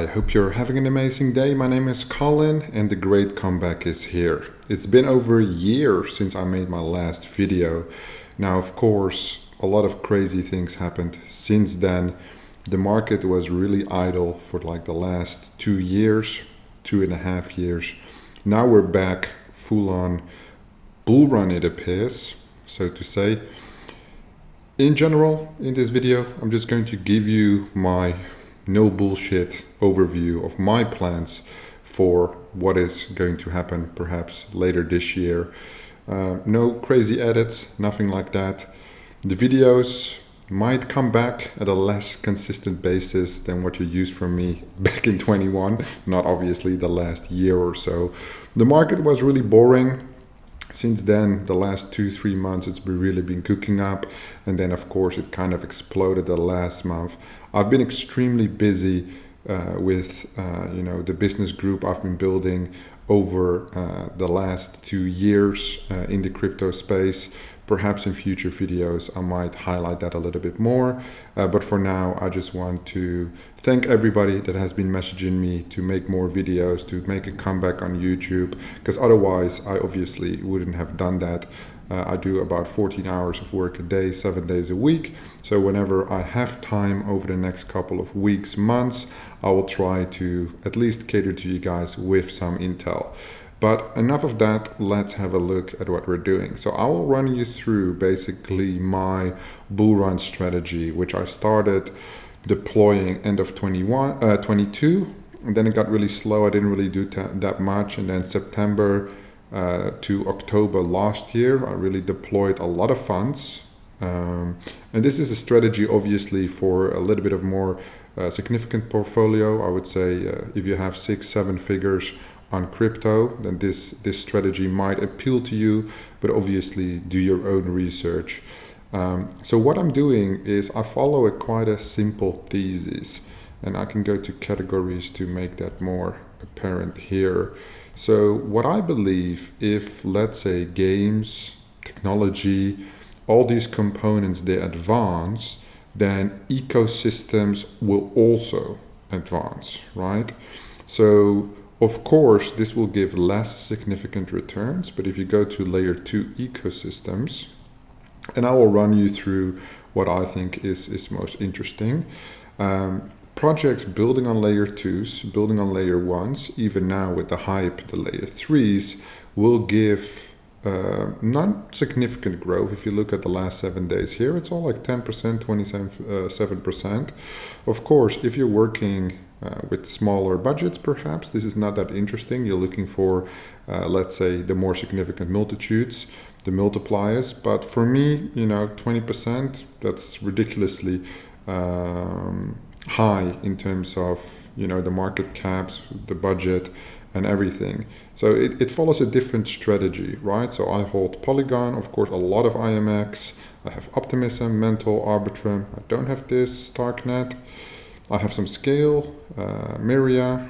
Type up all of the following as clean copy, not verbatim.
I hope you're having an amazing day. My name is Colin and the great comeback is here. It's been over a year since I made my last video. Now, of course, a lot of crazy things happened since then. The market was really idle for like the last 2 years, 2.5 years. Now we're back full on bull run, it appears, so to say. In general, in this video, I'm just going to give you my no bullshit overview of my plans for what is going to happen perhaps later this year. No crazy edits, nothing like that. The videos might come back at a less consistent basis than what you used from me back in 21, not obviously the last year or so. The market was really boring. Since then, the last 2-3 months, it's really been cooking up. And then, of course, it kind of exploded the last month. I've been extremely busy with the business group I've been building over the last 2 years in the crypto space. Perhaps in future videos, I might highlight that a little bit more. But for now, I just want to thank everybody that has been messaging me to make more videos, to make a comeback on YouTube, because otherwise I obviously wouldn't have done that. I do about 14 hours of work a day, 7 days a week. So whenever I have time over the next couple of weeks, months, I will try to at least cater to you guys with some intel. But enough of that, let's have a look at what we're doing. So I will run you through basically my bull run strategy, which I started deploying end of 22. And then it got really slow. I didn't really do that much. And then September to October last year, I really deployed a lot of funds. And this is a strategy, obviously, for a little bit of more significant portfolio. I would say if you have 6-7 figures on crypto, then this strategy might appeal to you, but obviously do your own research. So what I'm doing is I follow quite a simple thesis, and I can go to categories to make that more apparent here. So what I believe, if let's say games, technology, all these components, they advance, then ecosystems will also advance, right? So of course, this will give less significant returns, but if you go to layer 2 ecosystems, and I will run you through what I think is most interesting. Projects building on layer 2s, building on layer 1s, even now with the hype, the layer 3s, will give not significant growth. If you look at the last 7 days here, it's all like 10%, 27%. Of course, if you're working with smaller budgets, perhaps this is not that interesting. You're looking for, let's say, the more significant multitudes, the multipliers. But for me, 20%, that's ridiculously high in terms of, the market caps, the budget, and everything. So it follows a different strategy, right? So I hold Polygon, of course, a lot of IMX. I have Optimism, Mental, Arbitrum. I don't have this, Starknet. I have some Scale, Myria,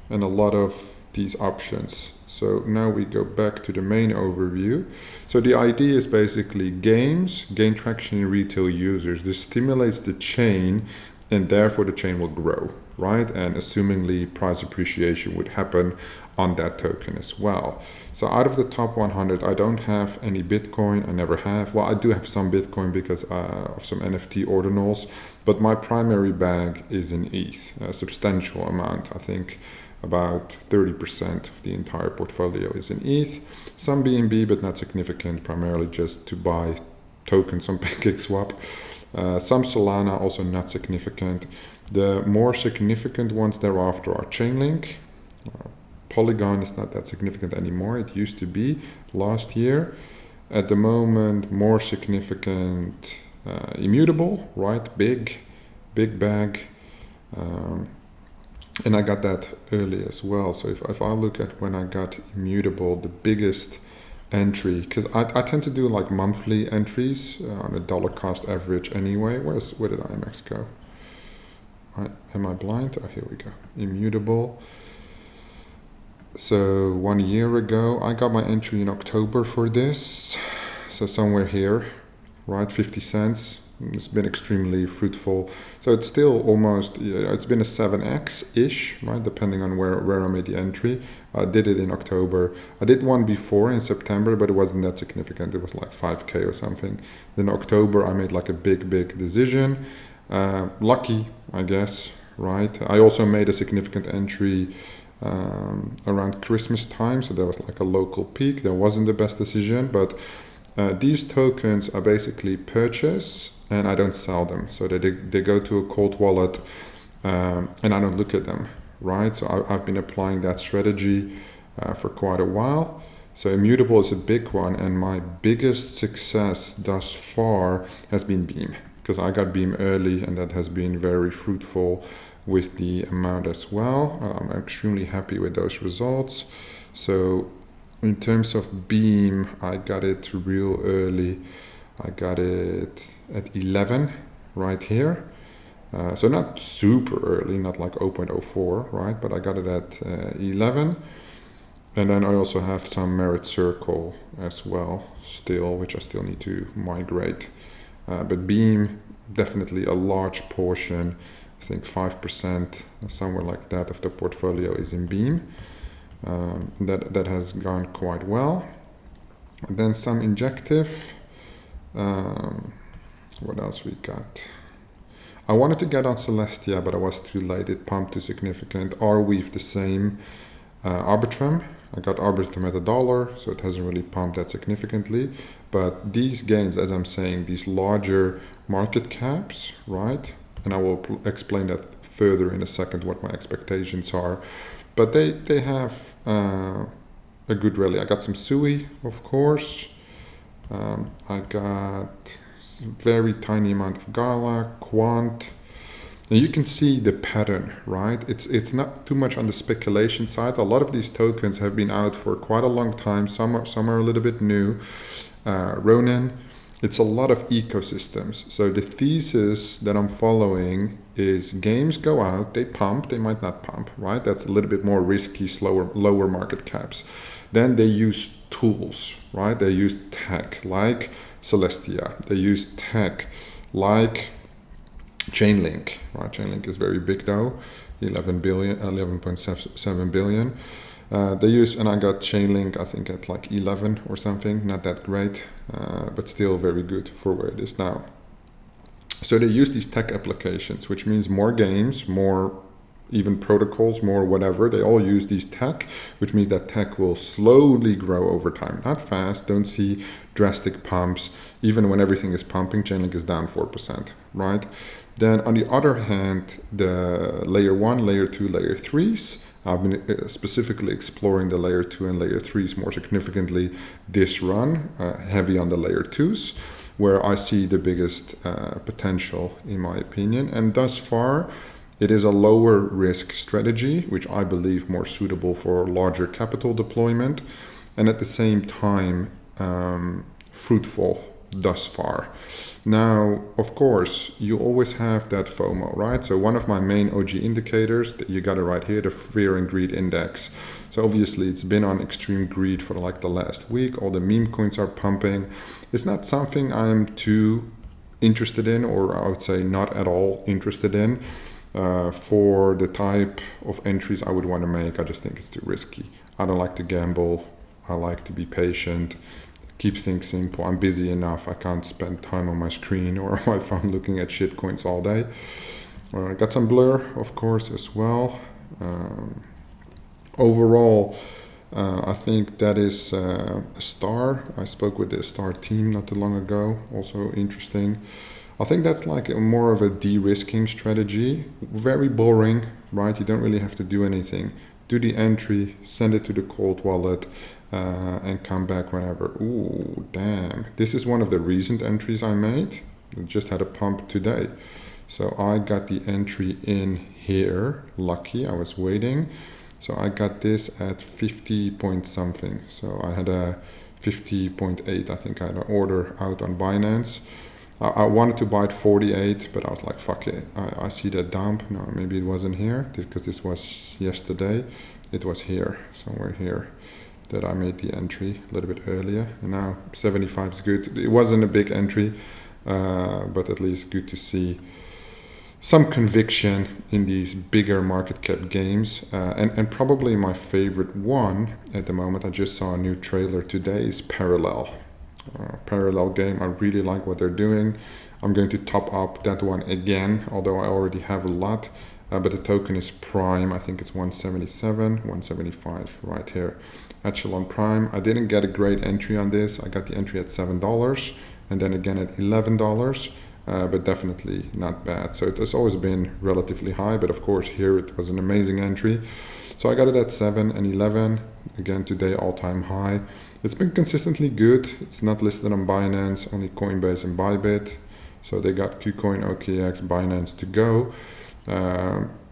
and a lot of these options. So now we go back to the main overview. So the idea is basically games gain traction in retail users. This stimulates the chain, and therefore the chain will grow, right? And assumingly price appreciation would happen on that token as well. So out of the top 100, I don't have any Bitcoin. I never have. Well, I do have some Bitcoin because of some NFT ordinals, but my primary bag is in ETH, a substantial amount. I think about 30% of the entire portfolio is in ETH. Some BNB, but not significant, primarily just to buy tokens on PancakeSwap. Some Solana, also not significant. The more significant ones thereafter are Chainlink. Polygon is not that significant anymore. It used to be last year. At the moment, more significant Immutable, right? Big bag. And I got that early as well. So if I look at when I got Immutable, the biggest entry, because I tend to do like monthly entries on a dollar cost average anyway. Where did IMX go? Am I blind? Oh, here we go. Immutable. So 1 year ago, I got my entry in October for this. So somewhere here, right? 50 cents. It's been extremely fruitful. So it's still almost, it's been a 7x-ish, right? Depending on where I made the entry. I did it in October. I did one before in September, but it wasn't that significant. It was like 5K or something. Then October, I made like a big decision. Lucky, I guess, right? I also made a significant entry around Christmas time, so there was like a local peak. That wasn't the best decision, but these tokens are basically purchase and I don't sell them. So they go to a cold wallet and I don't look at them, right? So I've been applying that strategy for quite a while. So immutable is a big one, and my biggest success thus far has been Beam, because I got Beam early and that has been very fruitful with the amount as well. I'm extremely happy with those results. So in terms of Beam, I got it real early. I got it at 11 right here. So not super early, not like 0.04, right? But I got it at 11. And then I also have some Merit Circle as well still, which I still need to migrate. But Beam, definitely a large portion, I think 5%, somewhere like that, of the portfolio is in Beam. That has gone quite well. And then some Injective. What else we got? I wanted to get on Celestia, but I was too late. It pumped too significant. Arweave the same. Arbitrum. I got Arbitrum at $1, so it hasn't really pumped that significantly. But these gains, as I'm saying, these larger market caps, right? And I will explain that further in a second, what my expectations are. But they have a good rally. I got some SUI, of course. I got very tiny amount of Gala, Quant. And you can see the pattern, right? It's not too much on the speculation side. A lot of these tokens have been out for quite a long time. Some are a little bit new. Ronin, it's a lot of ecosystems. So the thesis that I'm following is games go out, they pump, they might not pump, right? That's a little bit more risky, lower market caps. Then they use tools, right? They use tech like Celestia. They use tech like Chainlink, right? Chainlink is very big though, 11.7 billion. They use, and I got Chainlink, I think at like 11 or something, not that great, but still very good for where it is now. So they use these tech applications, which means more games, more even protocols, more whatever. They all use these tech, which means that tech will slowly grow over time. Not fast, don't see drastic pumps. Even when everything is pumping, Chainlink is down 4%, right? Then on the other hand, the layer 1, layer 2, layer 3s, I've been specifically exploring the layer 2 and layer 3s more significantly this run, heavy on the layer 2s, where I see the biggest potential in my opinion. And thus far, it is a lower risk strategy, which I believe more suitable for larger capital deployment, and at the same time, fruitful thus far. Now, of course, you always have that FOMO, right? So one of my main OG indicators, that you got it right here, the Fear and Greed Index. So obviously it's been on extreme greed for like the last week. All the meme coins are pumping. It's not something I'm too interested in, or I would say not at all interested in. For the type of entries I would want to make, I just think it's too risky. I don't like to gamble. I like to be patient, keep things simple. I'm busy enough. I can't spend time on my screen or my phone looking at shit coins all day. I got some Blur, of course, as well. Overall, I think that is a star. I spoke with the star team not too long ago. Also interesting. I think that's like more of a de-risking strategy. Very boring, right? You don't really have to do anything. Do the entry, send it to the cold wallet, and come back whenever. Ooh, damn. This is one of the recent entries I made. I just had a pump today. So I got the entry in here. Lucky, I was waiting. So I got this at 50 point something. So I had a 50.8. I think I had an order out on Binance. I wanted to buy it 48, but I was like, fuck it. I see that dump. No, maybe it wasn't here, because this was yesterday. It was here, somewhere here, that I made the entry a little bit earlier. And now 75 is good. It wasn't a big entry. but at least good to see some conviction in these bigger market cap games. And probably my favorite one at the moment, I just saw a new trailer today, is Parallel. Parallel game, I really like what they're doing. I'm going to top up that one again, although I already have a lot. But the token is Prime. I think it's 177, 175 right here. Echelon Prime. I didn't get a great entry on this. I got the entry at $7 and then again at $11. But definitely not bad. So it has always been relatively high, but of course here it was an amazing entry. So I got it at 7 and 11. Again, today all-time high. It's been consistently good. It's not listed on Binance, only Coinbase and Bybit. So they got KuCoin, OKX, Binance to go.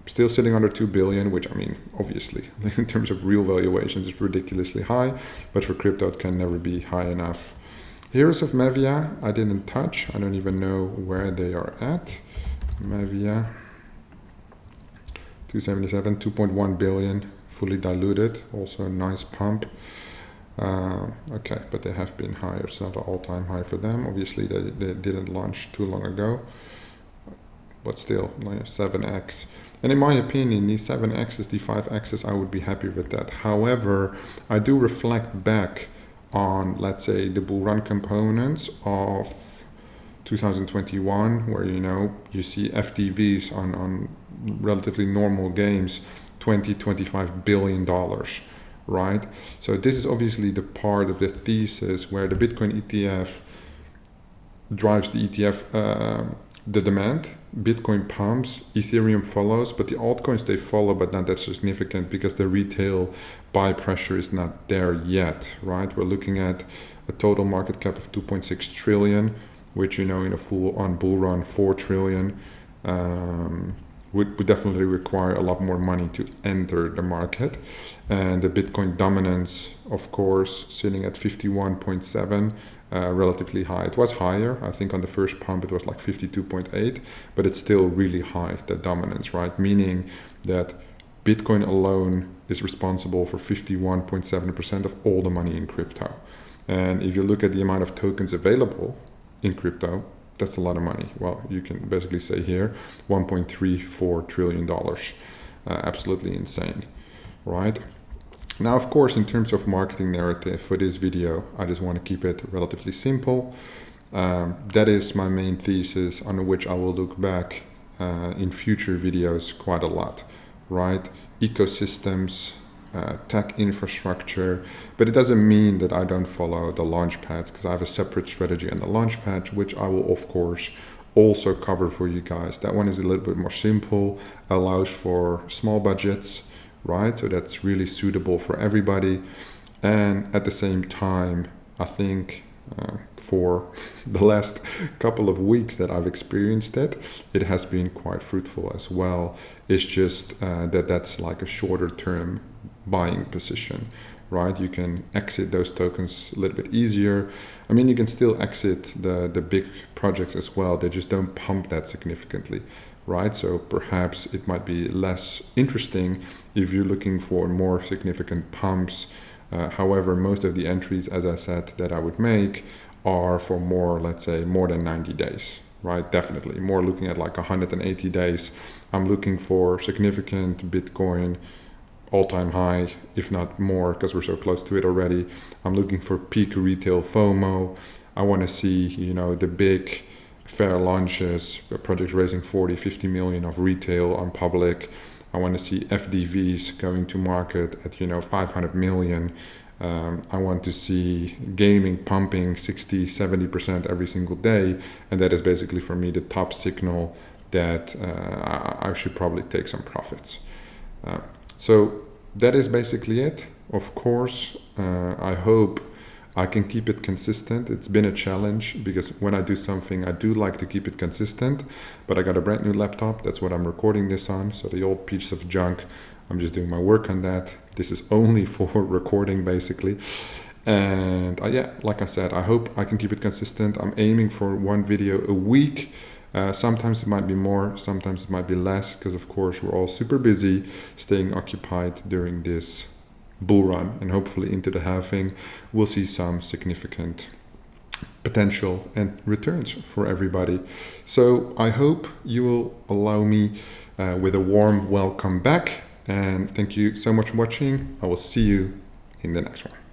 Still sitting under 2 billion, which, I mean, obviously, in terms of real valuations, is ridiculously high, but for crypto, it can never be high enough. Heroes of Mevia, I didn't touch. I don't even know where they are at. Mevia, 277, 2.1 billion, fully diluted. Also a nice pump. Okay, but they have been higher. It's not an all-time high for them. Obviously, they didn't launch too long ago. But still, like 7x. And in my opinion, these 7x's, the 5x's, I would be happy with that. However, I do reflect back on, let's say, the bull run components of 2021, where, you know, you see FDVs on relatively normal games, $20-25 billion, right? So this is obviously the part of the thesis where the Bitcoin ETF drives the ETF, the demand. Bitcoin pumps, Ethereum follows, but the altcoins, they follow, but not that significant because the retail buy pressure is not there yet, right? We're looking at a total market cap of 2.6 trillion, which, you know, in a full on bull run, 4 trillion, would definitely require a lot more money to enter the market. And the Bitcoin dominance, of course, sitting at 51.7, relatively high. It was higher. I think on the first pump it was like 52.8, but it's still really high, the dominance, right? Meaning that Bitcoin alone is responsible for 51.7% of all the money in crypto. And if you look at the amount of tokens available in crypto, that's a lot of money. Well, you can basically say here, $1.34 trillion. Absolutely insane, right? Now, of course, in terms of marketing narrative for this video, I just want to keep it relatively simple. That is my main thesis on which I will look back in future videos quite a lot, right? Ecosystems, tech infrastructure, but it doesn't mean that I don't follow the launch pads, because I have a separate strategy on the launch pad, which I will, of course, also cover for you guys. That one is a little bit more simple, allows for small budgets, right? So that's really suitable for everybody. And at the same time, I think for the last couple of weeks that I've experienced it, it has been quite fruitful as well. It's just that's like a shorter term buying position, right? You can exit those tokens a little bit easier. I mean, you can still exit the big projects as well. They just don't pump that significantly, right? So perhaps it might be less interesting if you're looking for more significant pumps. However, most of the entries, as I said, that I would make are for more, let's say, more than 90 days, right? Definitely more looking at like 180 days. I'm looking for significant Bitcoin all-time high, if not more, because we're so close to it already. I'm looking for peak retail FOMO. I want to see, you know, the big fair launches, projects raising 40-50 million of retail on public. I want to see FDVs going to market at, you know, 500 million. I want to see gaming pumping 60-70% every single day, and that is basically for me the top signal that I should probably take some profits. So that is basically it. Of course, I hope I can keep it consistent. It's been a challenge because when I do something, I do like to keep it consistent, but I got a brand new laptop. That's what I'm recording this on. So the old piece of junk, I'm just doing my work on that. This is only for recording basically. And yeah, like I said, I hope I can keep it consistent. I'm aiming for one video a week. Sometimes it might be more, sometimes it might be less, because of course we're all super busy staying occupied during this bull run, and hopefully into the halving we'll see some significant potential and returns for everybody. So I hope you will allow me with a warm welcome back, and thank you so much for watching. I will see you in the next one.